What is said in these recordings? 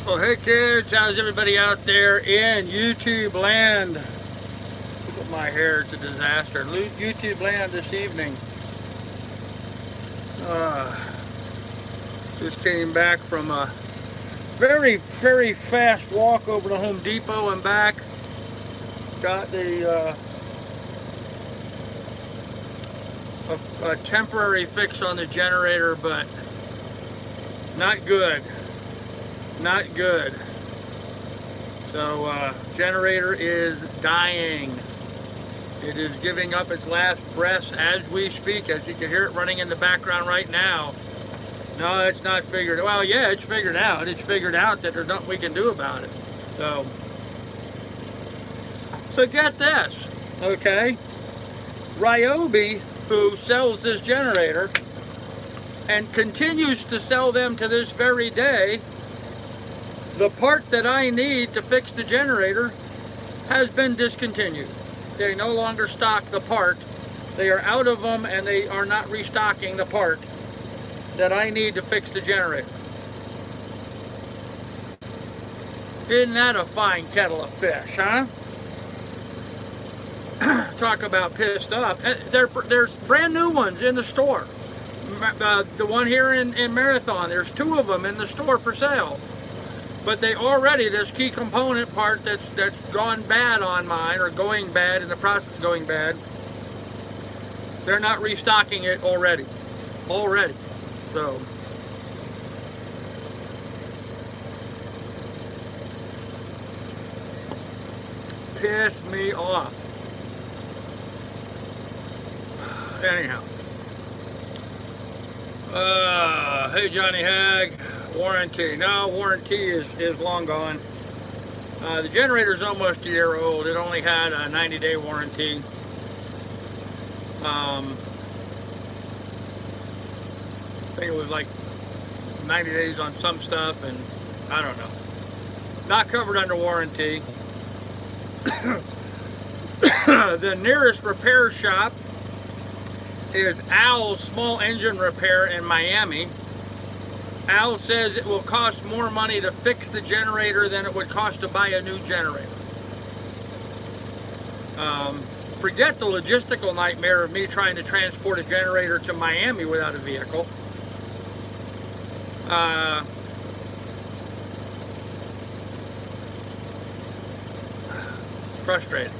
Well, hey kids, how's everybody out there in YouTube land? Look at my hair, it's a disaster. YouTube land this evening. Just came back from a very fast walk over to Home Depot and back. Got the a temporary fix on the generator, but not good. Not good. So generator is dying. It is giving up its last breaths as we speak, as you can hear it running in the background right now. No, it's not figured. Well, yeah, it's figured out. It's figured out that there's nothing we can do about it. So get this, okay? Ryobi, who sells this generator and continues to sell them to this very day, the part that I need to fix the generator has been discontinued. They no longer stock the part. They are out of them and they are not restocking the part that I need to fix the generator. Isn't that a fine kettle of fish, huh? Talk about pissed off. There's brand new ones in the store. The one here in Marathon, there's 2 of them in the store for sale. But they already, this key component part that's gone bad on mine, or going bad, in the process of going bad, they're not restocking it already. So piss me off. Anyhow, hey Johnny Hag, warranty. No, warranty is long gone. The generator's almost a year old. It only had a 90-day warranty. I think it was like 90 days on some stuff, and I don't know. Not covered under warranty. The nearest repair shop is Al's Small Engine Repair in Miami. Al says it will cost more money to fix the generator than it would cost to buy a new generator. Forget the logistical nightmare of me trying to transport a generator to Miami without a vehicle. Frustrating.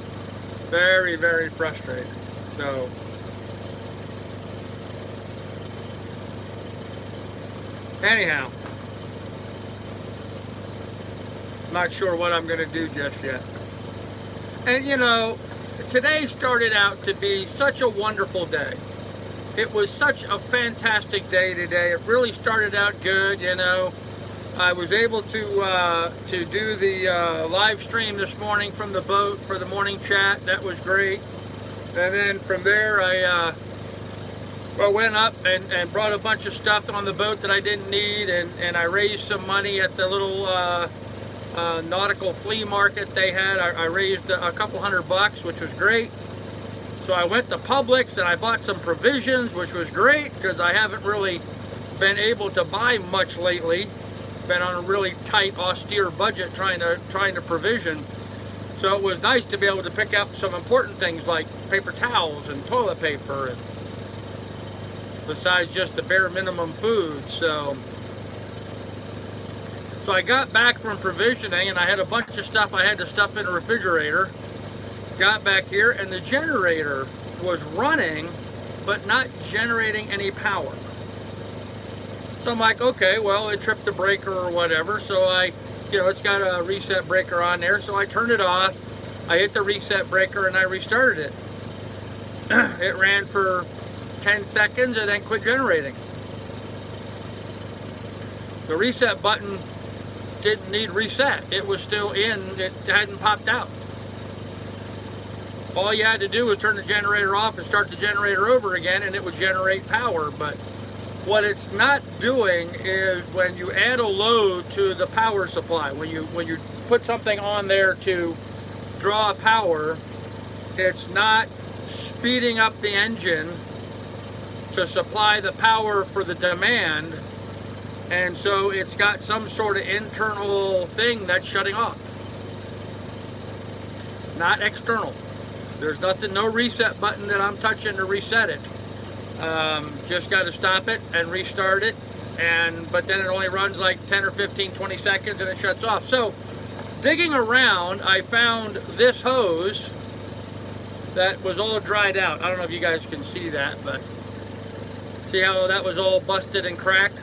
Very frustrating. So anyhow, not sure what I'm going to do just yet. And you know, today started out to be such a wonderful day. It was such a fantastic day today. It really started out good, you know. I was able to do the live stream this morning from the boat for the morning chat. That was great. And then from there I went up and brought a bunch of stuff on the boat that I didn't need, and I raised some money at the little nautical flea market they had. I raised a couple $100, which was great. So I went to Publix and I bought some provisions, which was great because I haven't really been able to buy much lately. Been on a really tight, austere budget trying to provision. So it was nice to be able to pick up some important things like paper towels and toilet paper, and besides just the bare minimum food. So I got back from provisioning and I had a bunch of stuff I had to stuff in a refrigerator. Got back here and the generator was running but not generating any power. So I'm like, okay, well, it tripped the breaker or whatever. So it's got a reset breaker on there. So I turned it off. I hit the reset breaker and I restarted it. It ran for 10 seconds and then quit generating. The reset button didn't need reset. It was still in. It hadn't popped out. All you had to do was turn the generator off and start the generator over again and it would generate power. But what it's not doing is when you add a load to the power supply, when you put something on there to draw power, it's not speeding up the engine to supply the power for the demand. And so it's got some sort of internal thing that's shutting off. Not external. There's nothing, no reset button that I'm touching to reset it. Just got to stop it and restart it. But then it only runs like 10 or 15, 20 seconds and it shuts off. So digging around, I found this hose that was all dried out. I don't know if you guys can see that, but see how that was all busted and cracked?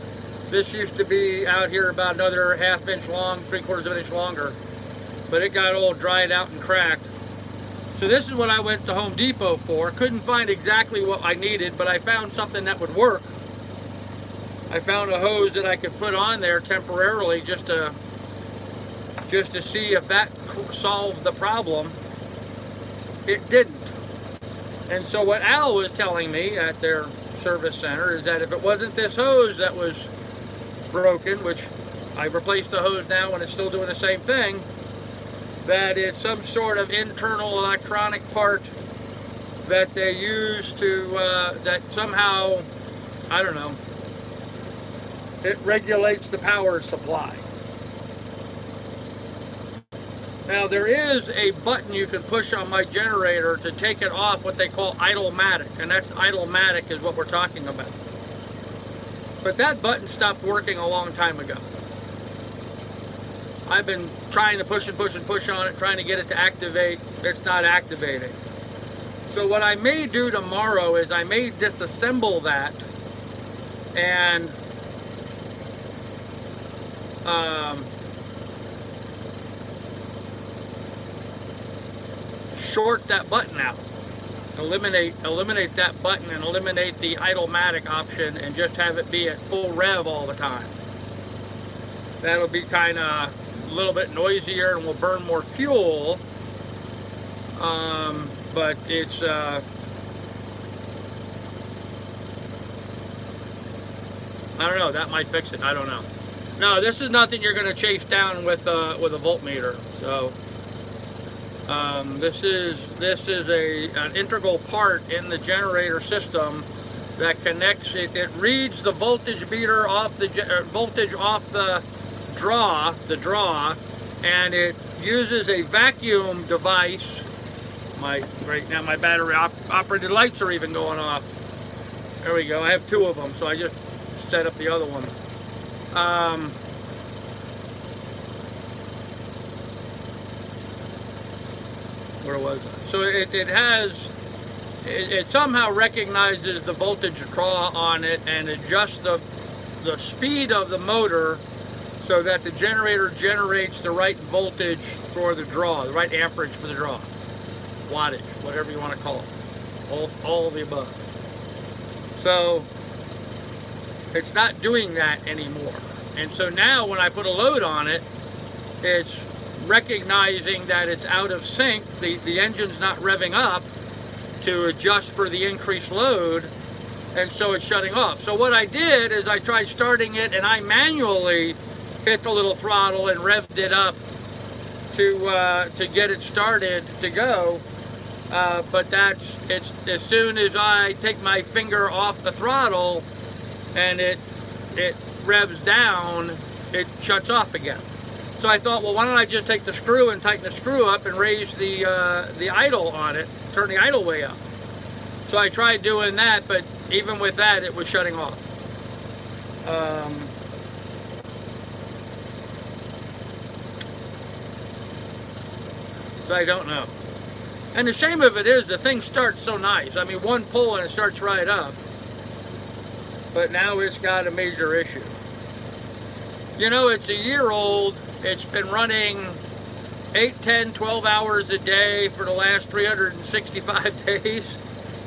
This used to be out here about another ½ inch long, 3/4 of an inch longer, but it got all dried out and cracked. So this is what I went to Home Depot for. Couldn't find exactly what I needed, but I found something that would work. I found a hose that I could put on there temporarily just to see if that solved the problem. It didn't. And so what Al was telling me at their service center is that if it wasn't this hose that was broken, which I've replaced the hose now and it's still doing the same thing, that it's some sort of internal electronic part that they use to, that somehow, I don't know, it regulates the power supply. Now there is a button you can push on my generator to take it off, what they call idle-matic, and that's idle-matic is what we're talking about. But that button stopped working a long time ago. I've been trying to push and push and push on it, trying to get it to activate. It's not activating. So what I may do tomorrow is I may disassemble that and short that button out. Eliminate that button and eliminate the idle-matic option and just have it be at full rev all the time. That'll be kind of a little bit noisier and will burn more fuel, but it's I don't know, that might fix it. I don't know. No, this is nothing you're going to chase down with a voltmeter. So this is an integral part in the generator system that connects it. It reads the voltage meter off the voltage off the draw, and it uses a vacuum device. Right now my battery operated lights are even going off. There we go. I have two of them, so I just set up the other one. Where was it? So it somehow recognizes the voltage draw on it and adjusts the speed of the motor so that the generator generates the right voltage for the draw, the right amperage for the draw, wattage, whatever you want to call it, all of the above. So it's not doing that anymore. And so now when I put a load on it, it's recognizing that it's out of sync, the engine's not revving up to adjust for the increased load, and so it's shutting off. So what I did is I tried starting it and I manually hit the little throttle and revved it up to get it started to go, but it's as soon as I take my finger off the throttle and it revs down, it shuts off again. So I thought, well, why don't I just take the screw and tighten the screw up and raise the idle on it, turn the idle way up. So I tried doing that, but even with that, it was shutting off. So I don't know. And the shame of it is the thing starts so nice. I mean, one pull and it starts right up. But now it's got a major issue. You know, it's a year old. It's been running 8, 10, 12 hours a day for the last 365 days,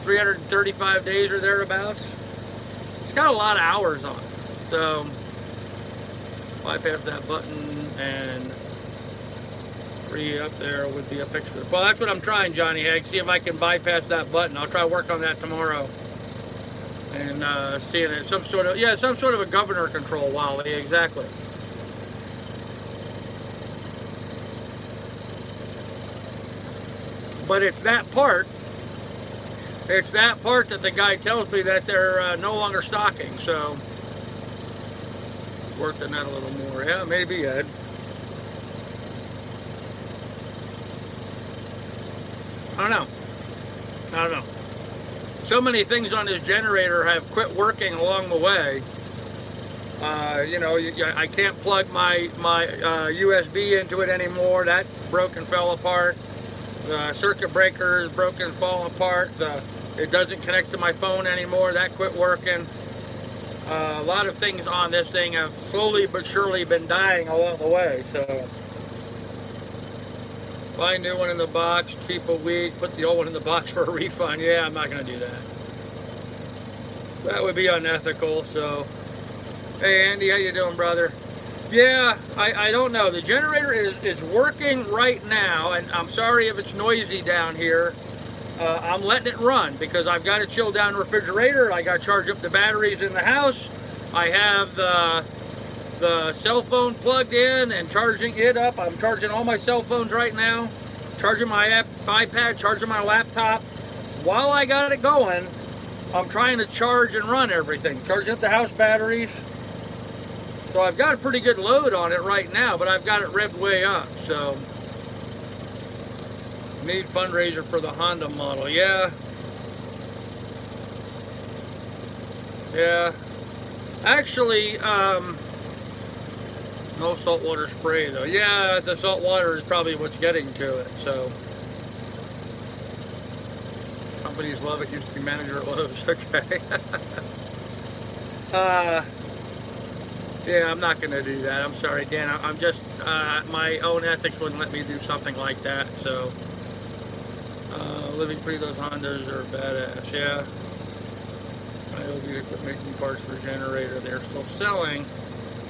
335 days or thereabouts. It's got a lot of hours on it. So, bypass that button and free up there would be a fix for it. Well, that's what I'm trying, Johnny Hag. See if I can bypass that button. I'll try to work on that tomorrow. And seeing it, some sort of a governor control, Wally, exactly. But it's that part that the guy tells me that they're no longer stocking. So work the net a little more. Yeah, maybe, Ed. I don't know. I don't know. So many things on this generator have quit working along the way. You know, I can't plug my USB into it anymore. That broke and fell apart. The circuit breaker is broken and falling apart. It doesn't connect to my phone anymore. That quit working. A lot of things on this thing have slowly but surely been dying along the way. So, buy a new one in the box, keep a week, put the old one in the box for a refund. Yeah, I'm not going to do that. That would be unethical. So, hey Andy, how you doing, brother? Yeah, I don't know. The generator is working right now, and I'm sorry if it's noisy down here. I'm letting it run because I've got to chill down the refrigerator. I got to charge up the batteries in the house. I have the cell phone plugged in and charging it up. I'm charging all my cell phones right now. Charging my iPad, charging my laptop. While I got it going, I'm trying to charge and run everything. Charging up the house batteries. So I've got a pretty good load on it right now, but I've got it revved way up. So, need fundraiser for the Honda model. Yeah. Yeah. Actually, no saltwater spray though. Yeah, the salt water is probably what's getting to it. So, companies love it. Used to be manager at Lowe's. Okay. Yeah, I'm not going to do that. I'm sorry, Dan. I'm just, my own ethics wouldn't let me do something like that. So, living free, those Hondas are badass. Yeah. I hope you quit making parts for a generator. They're still selling.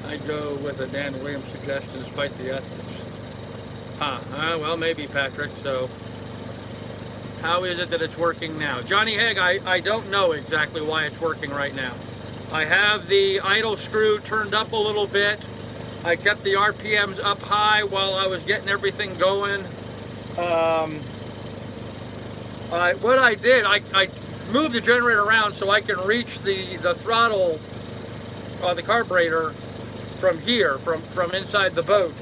I'd go with a Dan Williams suggestion despite the ethics. Huh. Well, maybe, Patrick. So, how is it that it's working now? Johnny Haig, I don't know exactly why it's working right now. I have the idle screw turned up a little bit. I kept the RPMs up high while I was getting everything going. What I did, I moved the generator around so I can reach the throttle, the carburetor from here, from inside the boat.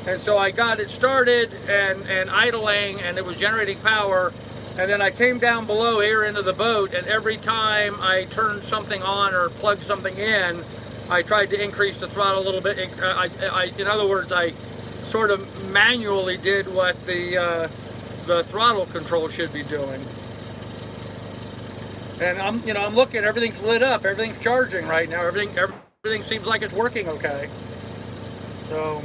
And so I got it started and idling, and it was generating power. And then I came down below here into the boat, and every time I turned something on or plugged something in, I tried to increase the throttle a little bit. In other words, I sort of manually did what the throttle control should be doing. And I'm looking, everything's lit up, everything's charging right now, everything seems like it's working okay. So.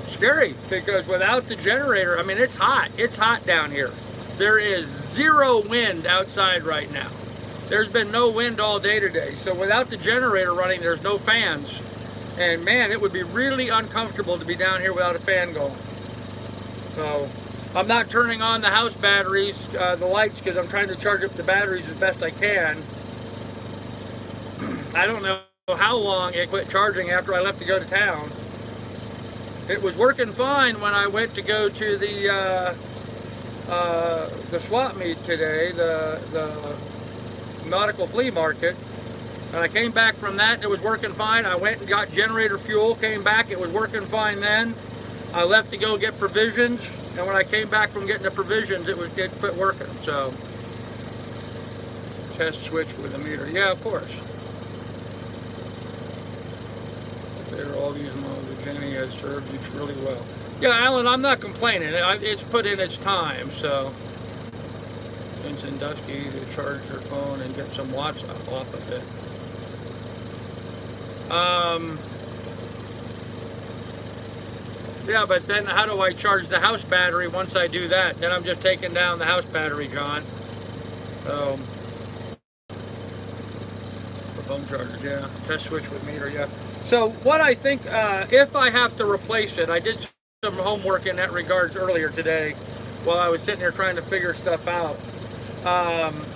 Scary, because without the generator, I mean, it's hot down here. There is zero wind outside right now. There's been no wind all day today, so without the generator running, there's no fans, and man, it would be really uncomfortable to be down here without a fan going. So I'm not turning on the house batteries, the lights, because I'm trying to charge up the batteries as best I can. I don't know how long it quit charging after I left to go to town. It was working fine when I went to go to the swap meet today, the nautical flea market. And I came back from that, it was working fine. I went and got generator fuel, came back, it was working fine then. I left to go get provisions, and when I came back from getting the provisions, it quit working. So, test switch with the meter. Yeah, of course. There, all these models that Jenny has served each really well. Yeah, Alan, I'm not complaining. It's put in its time, so. Vincent Dusky to charge their phone and get some watts off of it. Yeah, but then how do I charge the house battery once I do that? Then I'm just taking down the house battery, John. So. The phone charger, yeah. Test switch with meter, yeah. So what I think, if I have to replace it, I did some homework in that regards earlier today while I was sitting here trying to figure stuff out.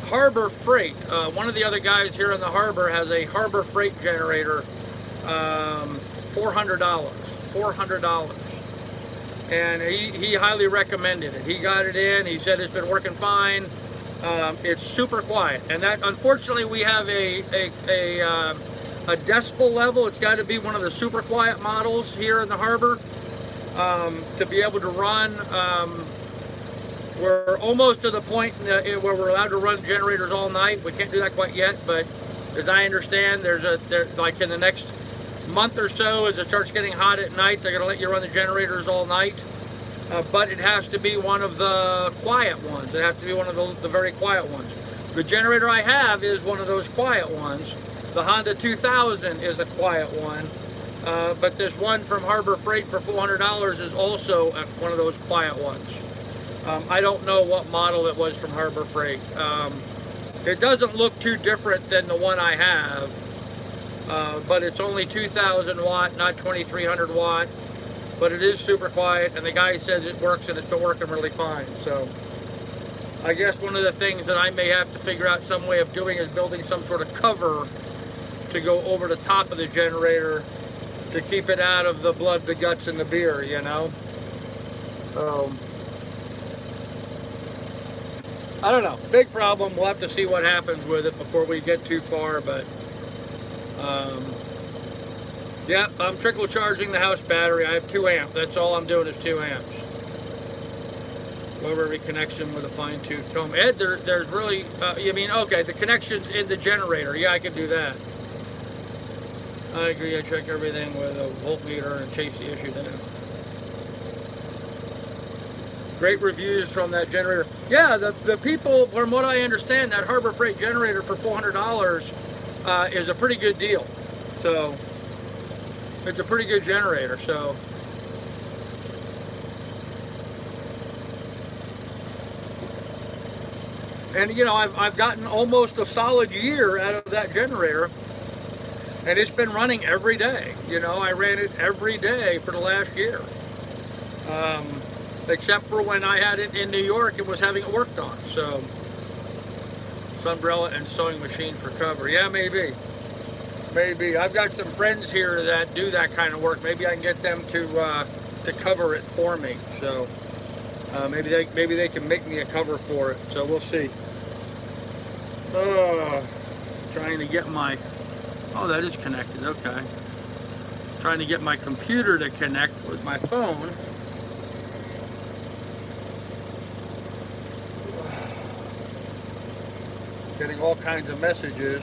Harbor Freight, one of the other guys here in the harbor has a Harbor Freight generator, $400. and he highly recommended it. He got it in. He said it's been working fine. It's super quiet, and that unfortunately we have a decibel level. It's got to be one of the super quiet models here in the harbor to be able to run. We're almost to the point where we're allowed to run generators all night. We can't do that quite yet, but as I understand, like in the next month or so, as it starts getting hot at night, they're going to let you run the generators all night. But it has to be one of the quiet ones. It has to be one of the very quiet ones. The generator I have is one of those quiet ones. The Honda 2000 is a quiet one. But this one from Harbor Freight for $400 is also one of those quiet ones. I don't know what model it was from Harbor Freight. It doesn't look too different than the one I have, but it's only 2,000 watt, not 2,300 watt. But it is super quiet, and the guy says it works, and it's been working really fine. So I guess one of the things that I may have to figure out some way of doing is building some sort of cover to go over the top of the generator to keep it out of the blood, the guts, and the beer, you know? I don't know. Big problem. We'll have to see what happens with it before we get too far, but yeah, I'm trickle charging the house battery. I have 2 amps. That's all I'm doing is 2 amps. Over reconnection with a fine-tooth comb. Ed, there's really, you mean, okay, the connection's in the generator. Yeah, I can do that. I agree. I check everything with a voltmeter and chase the issue down. Great reviews from that generator. Yeah, the people, from what I understand, that Harbor Freight generator for $400 is a pretty good deal. So it's a pretty good generator. So and you know, I've gotten almost a solid year out of that generator, and it's been running every day. You know, I ran it every day for the last year. Except for when I had it in New York and was having it worked on. So, umbrella and sewing machine for cover. Yeah, maybe. Maybe. I've got some friends here that do that kind of work. Maybe I can get them to cover it for me. So, maybe they can make me a cover for it. So we'll see. Trying to get my... Oh, that is connected. Okay. Trying to get my computer to connect with my phone. Getting all kinds of messages.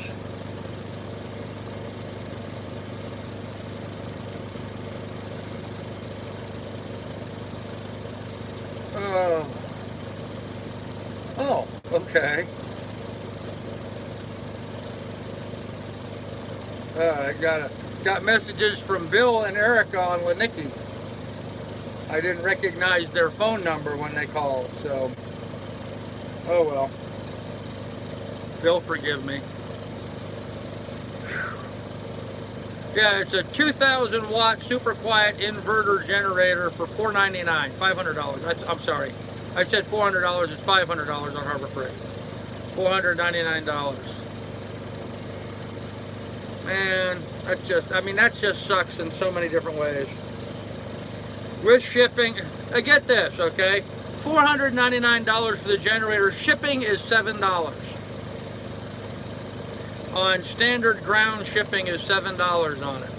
Oh, okay. I got messages from Bill and Erica on Lanicky. I didn't recognize their phone number when they called, so oh well. They'll forgive me. Yeah, it's a 2,000 watt super quiet inverter generator for $499, $500. I'm sorry, I said $400. It's $500 on Harbor Freight. $499. Man, that just sucks in so many different ways. With shipping, get this, okay? $499 for the generator. Shipping is $7. On standard ground shipping is $7 on it.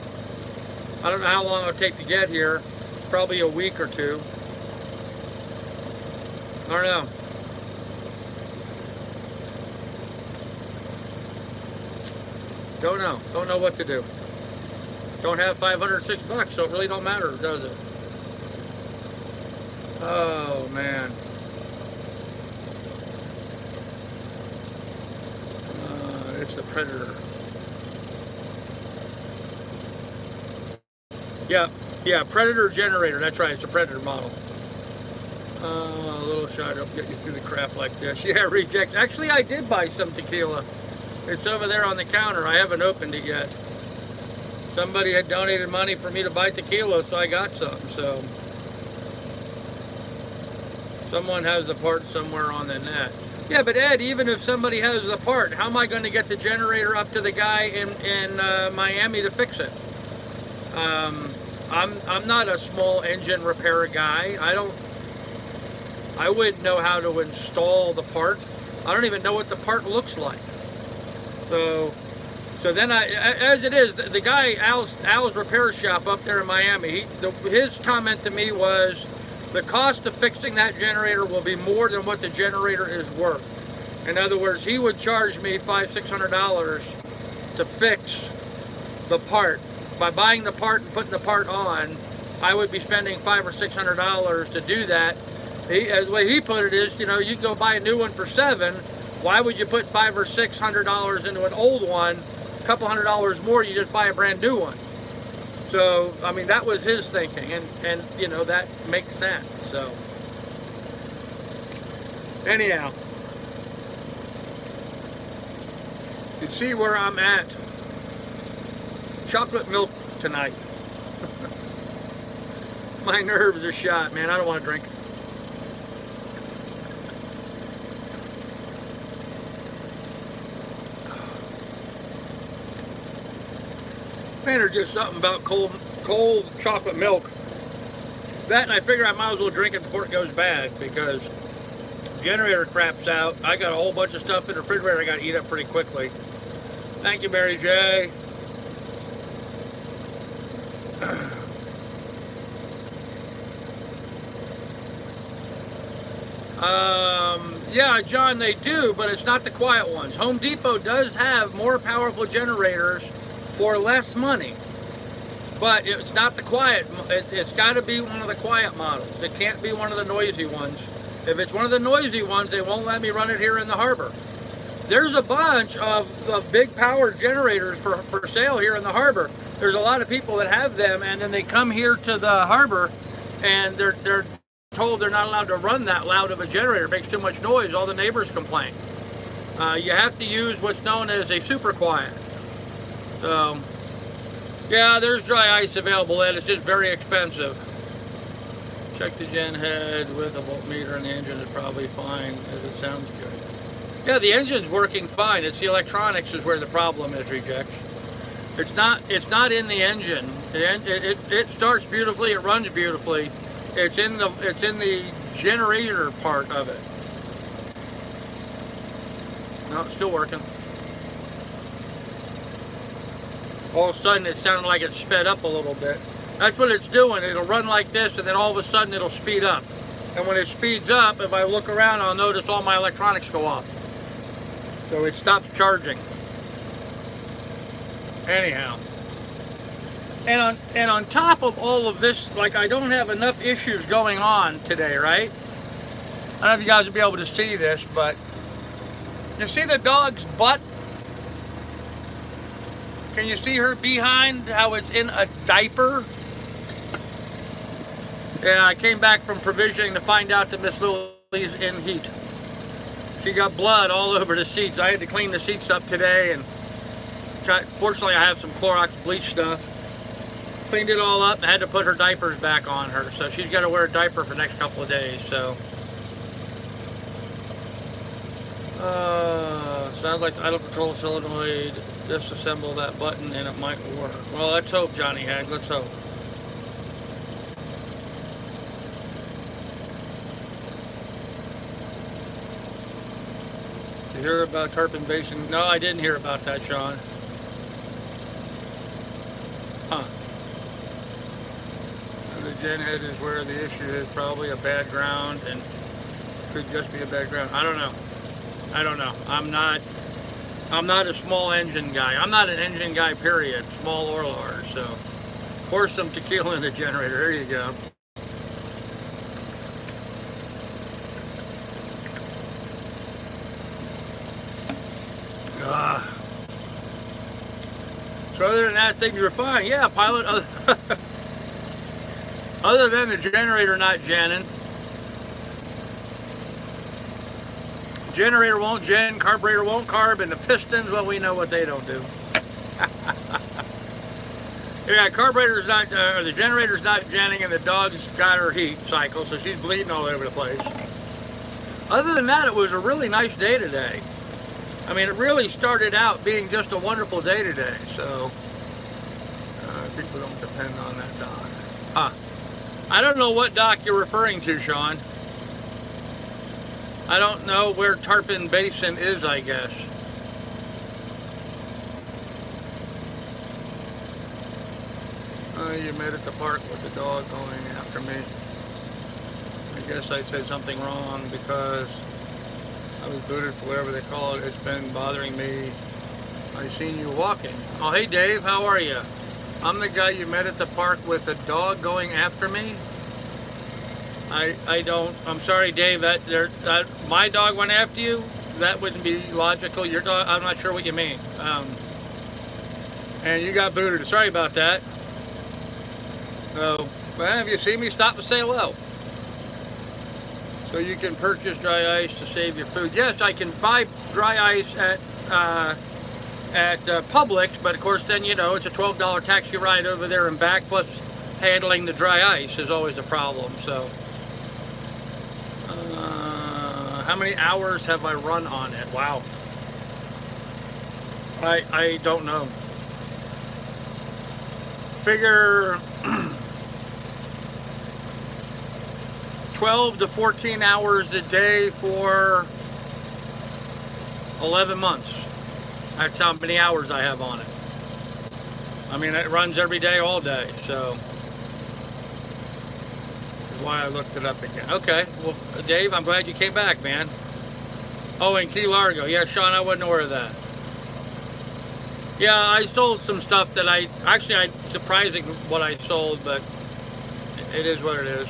I don't know how long it'll take to get here. Probably a week or two. I don't know. Don't know. Don't know what to do. Don't have $506, so it really don't matter, does it? Oh, man. It's the Predator. Yeah, Predator generator. That's right, it's a Predator model. A little shot up, get you through the crap like this. Yeah, rejects. Actually, I did buy some tequila. It's over there on the counter. I haven't opened it yet. Somebody had donated money for me to buy tequila, so I got some. So someone has the part somewhere on the net. Yeah, but Ed, even if somebody has the part, how am I going to get the generator up to the guy in Miami to fix it? I'm not a small engine repair guy. I wouldn't know how to install the part. I don't even know what the part looks like. So then as it is, the guy, Al's repair shop up there in Miami, his comment to me was, the cost of fixing that generator will be more than what the generator is worth. In other words, he would charge me $500-600 to fix the part. By buying the part and putting the part on, I would be spending $500 or $600 to do that. The way he put it is, you know, you can go buy a new one for $7. Why would you put $500 or $600 into an old one? A couple $100 more, you just buy a brand new one. So, I mean, that was his thinking, and you know, that makes sense. So, anyhow, you can see where I'm at. Chocolate milk tonight. My nerves are shot, man. I don't want to drink. Man, there's just something about cold chocolate milk. That, and I figure I might as well drink it before it goes bad, because generator craps out. I got a whole bunch of stuff in the refrigerator I got to eat up pretty quickly. Thank you, Mary J. Yeah, John, they do, but it's not the quiet ones. Home Depot does have more powerful generators for less money, but it's not the quiet. It's got to be one of the quiet models. It can't be one of the noisy ones. If it's one of the noisy ones, they won't let me run it here in the harbor. There's a bunch of big power generators for sale here in the harbor. There's a lot of people that have them, and then they come here to the harbor, and they're told they're not allowed to run that loud of a generator. It makes too much noise. All the neighbors complain. You have to use what's known as a super quiet. So, yeah, there's dry ice available, and it's just very expensive. Check the gen head with a voltmeter, and the engine is probably fine, as it sounds good. Yeah, the engine's working fine. It's the electronics is where the problem is, Reject. It's not in the engine. It starts beautifully, it runs beautifully. It's in the generator part of it. No, it's still working. All of a sudden, it sounded like it sped up a little bit. That's what it's doing. It'll run like this, and then all of a sudden, it'll speed up. And when it speeds up, if I look around, I'll notice all my electronics go off. So it stops charging. Anyhow. And on top of all of this, like, I don't have enough issues going on today, right? I don't know if you guys will be able to see this, but you see the dog's butt? Can you see her behind, how it's in a diaper? Yeah, I came back from provisioning to find out that Miss Lily's in heat. She got blood all over the seats. I had to clean the seats up today, and fortunately I have some Clorox bleach stuff. Cleaned it all up and had to put her diapers back on her. So she's got to wear a diaper for the next couple of days. So sounds like the idle control solenoid. Disassemble that button and it might work. Well, let's hope, Johnny Hag. Let's hope. Did you hear about Tarpon Basin? No, I didn't hear about that, Sean. Huh. The gen head is where the issue is, probably a bad ground, and could just be a bad ground. I don't know. I don't know. I'm not a small engine guy. I'm not an engine guy, period, small or large. So pour some tequila in the generator. There you go. So other than that, things are fine. Yeah, pilot. Other than the generator not genning. Generator won't gen, carburetor won't carb, and the pistons, well, we know what they don't do. Yeah, carburetor's not, the generator's not genning, and the dog's got her heat cycle, so she's bleeding all over the place. Other than that, it was a really nice day today. I mean, it really started out being just a wonderful day today, so people don't depend on that dog. I don't know what dock you're referring to, Sean. I don't know where Tarpon Basin is, I guess. You met at the park with the dog going after me. I guess I said something wrong because I was booted for whatever they call it. It's been bothering me. I seen you walking. Oh, hey Dave, how are you? I'm the guy you met at the park with a dog going after me. I'm sorry, Dave, my dog went after you? That wouldn't be logical. Your dog, I'm not sure what you mean. And you got booted. Sorry about that. So, well, if you see me, stop and say hello. So you can purchase dry ice to save your food. Yes, I can buy dry ice at Publix, but of course then, you know, it's a $12 taxi ride over there and back, plus handling the dry ice is always a problem. So how many hours have I run on it? Wow, I don't know. Figure 12 to 14 hours a day for 11 months. That's how many hours I have on it. I mean, it runs every day, all day, so that's why I looked it up again. Okay, well, Dave, I'm glad you came back, man. Oh, in Key Largo. Yeah, Sean, I wasn't aware of that. Yeah, I sold some stuff that I'm surprising what I sold, but it is what it is.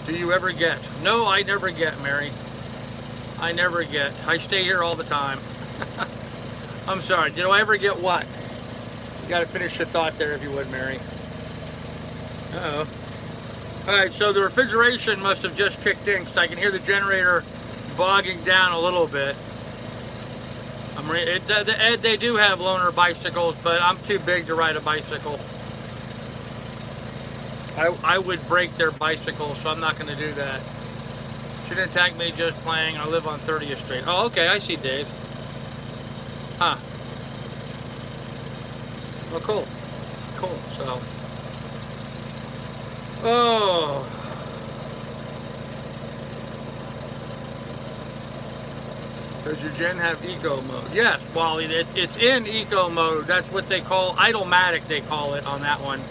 Do you ever get? No, I never get, Mary. I never get. I stay here all the time. I'm sorry, did I ever get what? You gotta finish the thought there if you would, Mary. Uh-oh. Alright, so the refrigeration must have just kicked in because I can hear the generator bogging down a little bit. They do have loaner bicycles, but I'm too big to ride a bicycle. I would break their bicycle, so I'm not going to do that. She didn't attack me, just playing. I live on 30th Street. Oh, okay, I see Dave. Huh. Well, cool. Cool, so. Oh. Does your gen have eco mode? Yes, well, it's in eco mode. That's what they call, idle-matic they call it on that one.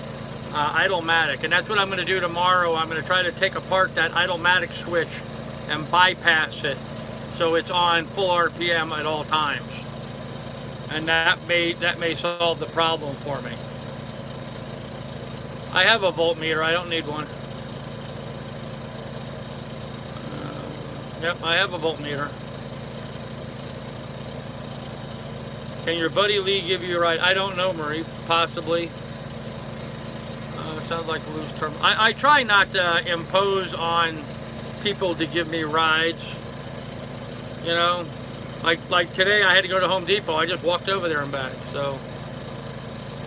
Idle-matic, and that's what I'm going to do tomorrow. I'm going to try to take apart that idle-matic switch and bypass it so it's on full RPM at all times, and that may solve the problem for me. I have a voltmeter. I don't need one. Yep, I have a voltmeter. Can your buddy Lee give you a ride? I don't know, Marie. Possibly. Sounds like a loose term. I try not to impose on people to give me rides. You know, like today I had to go to Home Depot. I just walked over there and back. So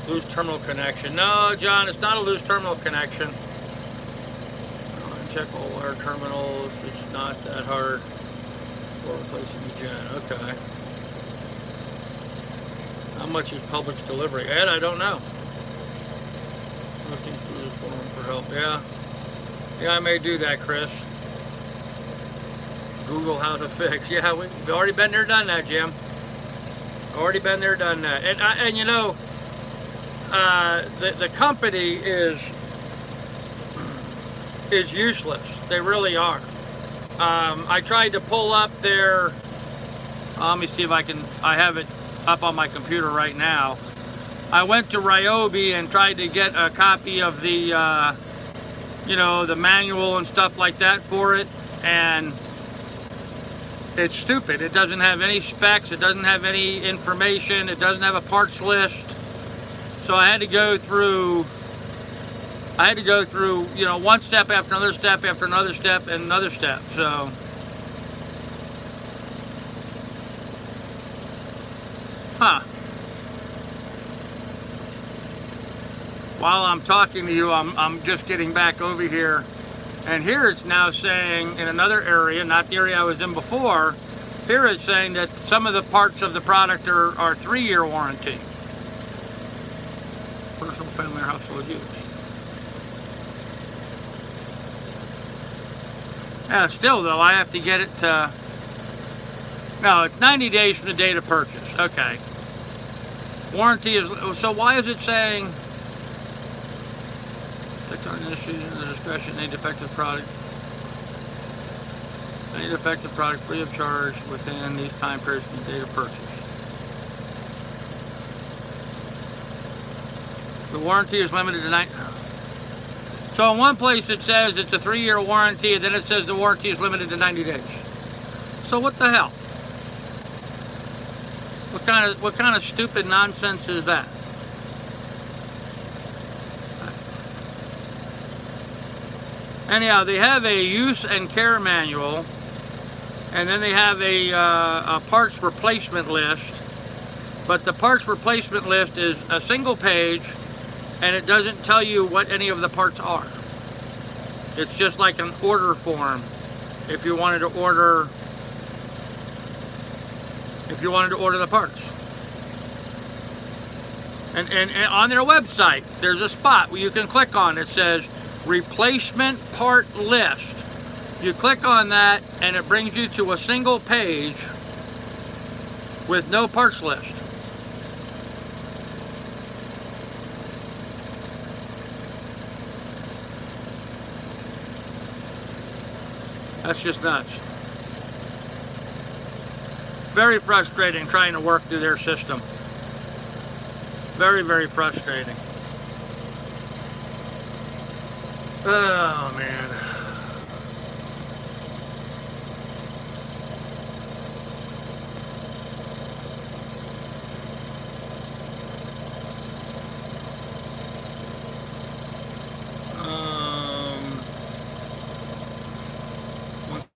loose terminal connection. No, John, it's not a loose terminal connection. Check all our terminals. It's not that hard for replacing the gen. Okay. How much is Publix delivery? Ed, I don't know. Looking through the forum for help. Yeah. Yeah, I may do that, Chris. Google how to fix. Yeah, we've already been there, done that, Jim. Already been there, done that. And you know, the company is useless. They really are. I tried to pull up their. Let me see if I have it up on my computer right now. I went to Ryobi and tried to get a copy of the, you know, the manual and stuff like that for it, and it's stupid. It doesn't have any specs. It doesn't have any information. It doesn't have a parts list. So I had to go through, you know, one step after another step after another step and another step. So. Huh. While I'm talking to you, I'm just getting back over here, and here it's now saying in another area, not the area I was in before, here it's saying that some of the parts of the product are 3-year warranty. Personal, family, or household use. Yeah, still though, I have to get it to... No, it's 90 days from the date of purchase. Okay. Warranty is... So why is it saying... The discretion, any defective product. Any defective product free of charge within these time periods from the date of purchase. The warranty is limited to 9... So in one place it says it's a 3-year warranty, and then it says the warranty is limited to 90 days. So what the hell? What kind of stupid nonsense is that? Anyhow, they have a use and care manual, and then they have a parts replacement list. But the parts replacement list is a single page, and it doesn't tell you what any of the parts are. It's just like an order form if you wanted to order the parts. And on their website, there's a spot where you can click on. It says replacement part list. You click on that and it brings you to a single page with no parts list. That's just nuts. Very frustrating trying to work through their system. Very, very frustrating. Oh, man.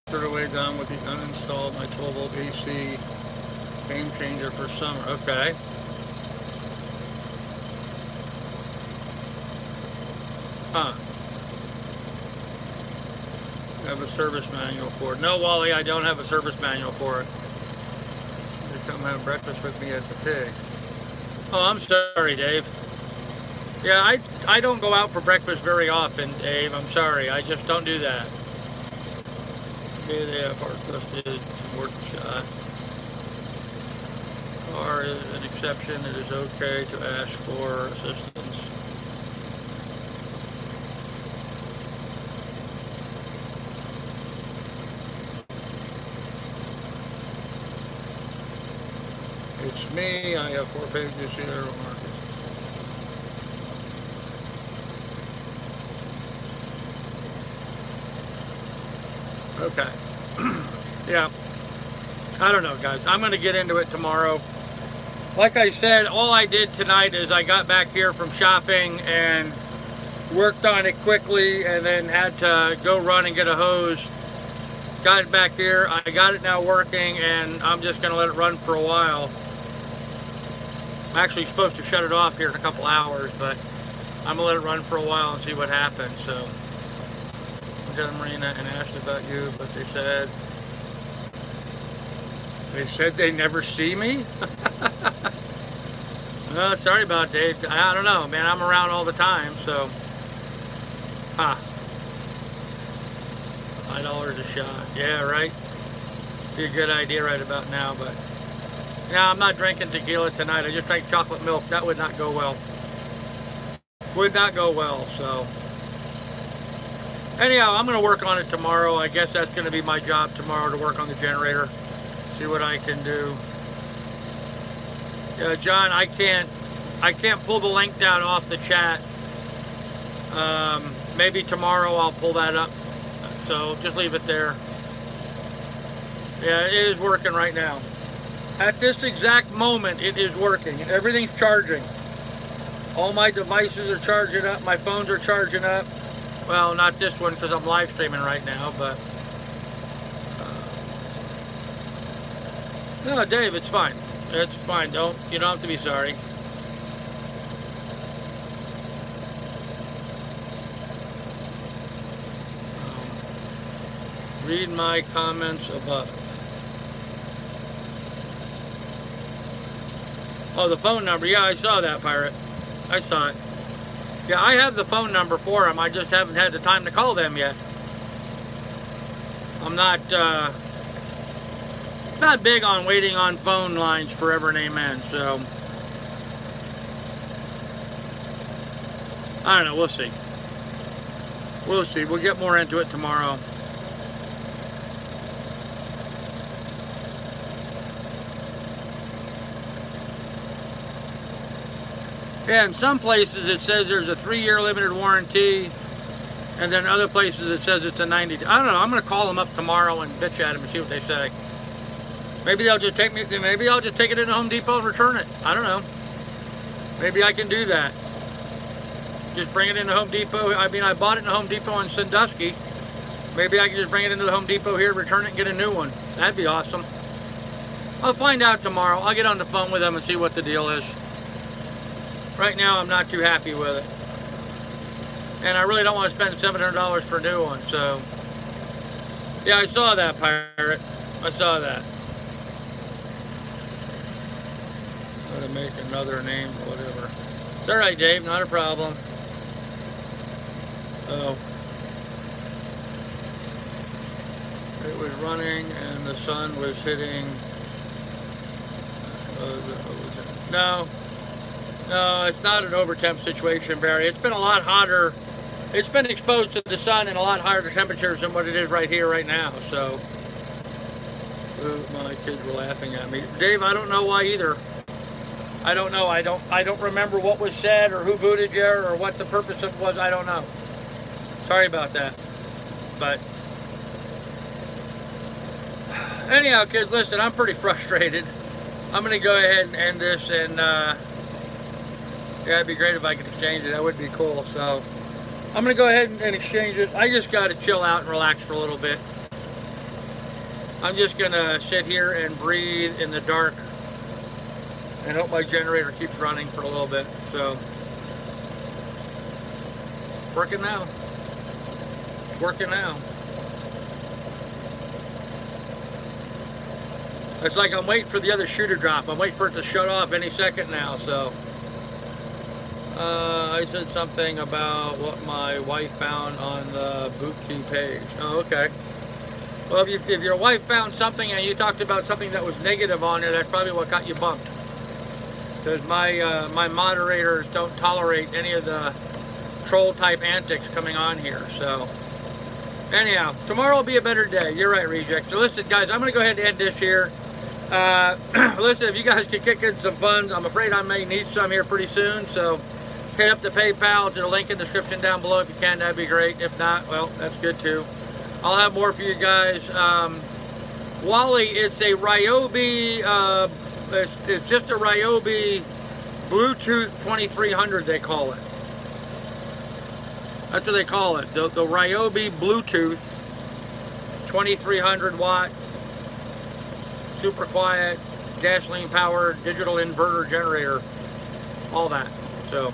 Third away done with the uninstalled my 12 volt AC game changer for summer. Okay. Huh. I have a service manual for it. No, Wally, I don't have a service manual for it. You come have breakfast with me at the pig. Oh, I'm sorry, Dave. Yeah, I don't go out for breakfast very often, Dave. I'm sorry. I just don't do that. Okay, they have our listed worth a shot. Or an exception, it is okay to ask for assistance. It's me, I have 4 pages here. Okay. Yeah. I don't know, guys. I'm going to get into it tomorrow. Like I said, all I did tonight is I got back here from shopping and worked on it quickly and then had to go run and get a hose. Got it back here. I got it now working, and I'm just going to let it run for a while. I'm actually supposed to shut it off here in a couple hours, but I'm going to let it run for a while and see what happens. So, I got Marina and asked about you, but they said they never see me? Well, sorry about it, Dave. I don't know, man. I'm around all the time, so. Huh. $5 a shot. Yeah, right? Be a good idea right about now, but. No, I'm not drinking tequila tonight. I just drank chocolate milk. That would not go well. Would not go well, so. Anyhow, I'm going to work on it tomorrow. I guess that's going to be my job tomorrow, to work on the generator. See what I can do. Yeah, John, I can't pull the link down off the chat. Maybe tomorrow I'll pull that up. So just leave it there. Yeah, it is working right now. At this exact moment, it is working. Everything's charging. All my devices are charging up. My phones are charging up. Well, not this one because I'm live streaming right now, but. No, Dave, it's fine. It's fine. You don't have to be sorry. Read my comments above. Oh, the phone number. Yeah, I saw that, Pirate. I saw it. Yeah, I have the phone number for them. I just haven't had the time to call them yet. I'm not big on waiting on phone lines forever and amen, so I don't know, we'll see. We'll see. We'll get more into it tomorrow. Yeah, in some places it says there's a 3-year limited warranty, and then other places it says it's a 90. I don't know. I'm going to call them up tomorrow and bitch at them and see what they say. Maybe they'll just take me. Maybe I'll just take it into Home Depot and return it. I don't know. Maybe I can do that. Just bring it into Home Depot. I mean, I bought it in Home Depot in Sandusky. Maybe I can just bring it into the Home Depot here, return it, and get a new one. That'd be awesome. I'll find out tomorrow. I'll get on the phone with them and see what the deal is. Right now, I'm not too happy with it. And I really don't want to spend $700 for a new one, so. Yeah, I saw that, Pirate. I saw that. I'm going to make another name or whatever. It's all right, Dave. Not a problem. So. It was running and the sun was hitting. No, it's not an overtemp situation, Barry. It's been a lot hotter. It's been exposed to the sun in a lot higher temperatures than what it is right here, right now. So, ooh, my kids were laughing at me. Dave, I don't know why either. I don't know. I don't remember what was said or who booted you or what the purpose of it was. I don't know. Sorry about that. But anyhow, kids, listen, I'm pretty frustrated. I'm going to go ahead and end this, and yeah, it'd be great if I could exchange it. That would be cool. So I'm going to go ahead and exchange it. I just got to chill out and relax for a little bit. I'm just going to sit here and breathe in the dark and hope my generator keeps running for a little bit. So, it's working now. It's working now. It's like I'm waiting for the other shoe to drop. I'm waiting for it to shut off any second now, so. I said something about what my wife found on the boot key page. Oh, okay. Well, if your wife found something and you talked about something that was negative on it, that's probably what got you bumped. Because my moderators don't tolerate any of the troll type antics coming on here, so. Anyhow, tomorrow will be a better day. You're right, Reject. So listen, guys, I'm going to go ahead and end this here. Listen, if you guys can kick in some funds, I'm afraid I may need some here pretty soon, so hit up the PayPal to the link in the description down below if you can. That'd be great. If not, well, that's good too. I'll have more for you guys. Wally, it's a Ryobi, it's just a Ryobi Bluetooth 2300, they call it. That's what they call it. The Ryobi Bluetooth 2300 watt, super quiet, gasoline powered, digital inverter generator, all that. So,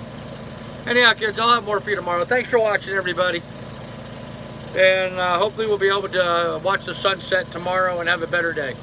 anyhow, kids, I'll have more for you tomorrow. Thanks for watching, everybody. And hopefully we'll be able to watch the sunset tomorrow and have a better day.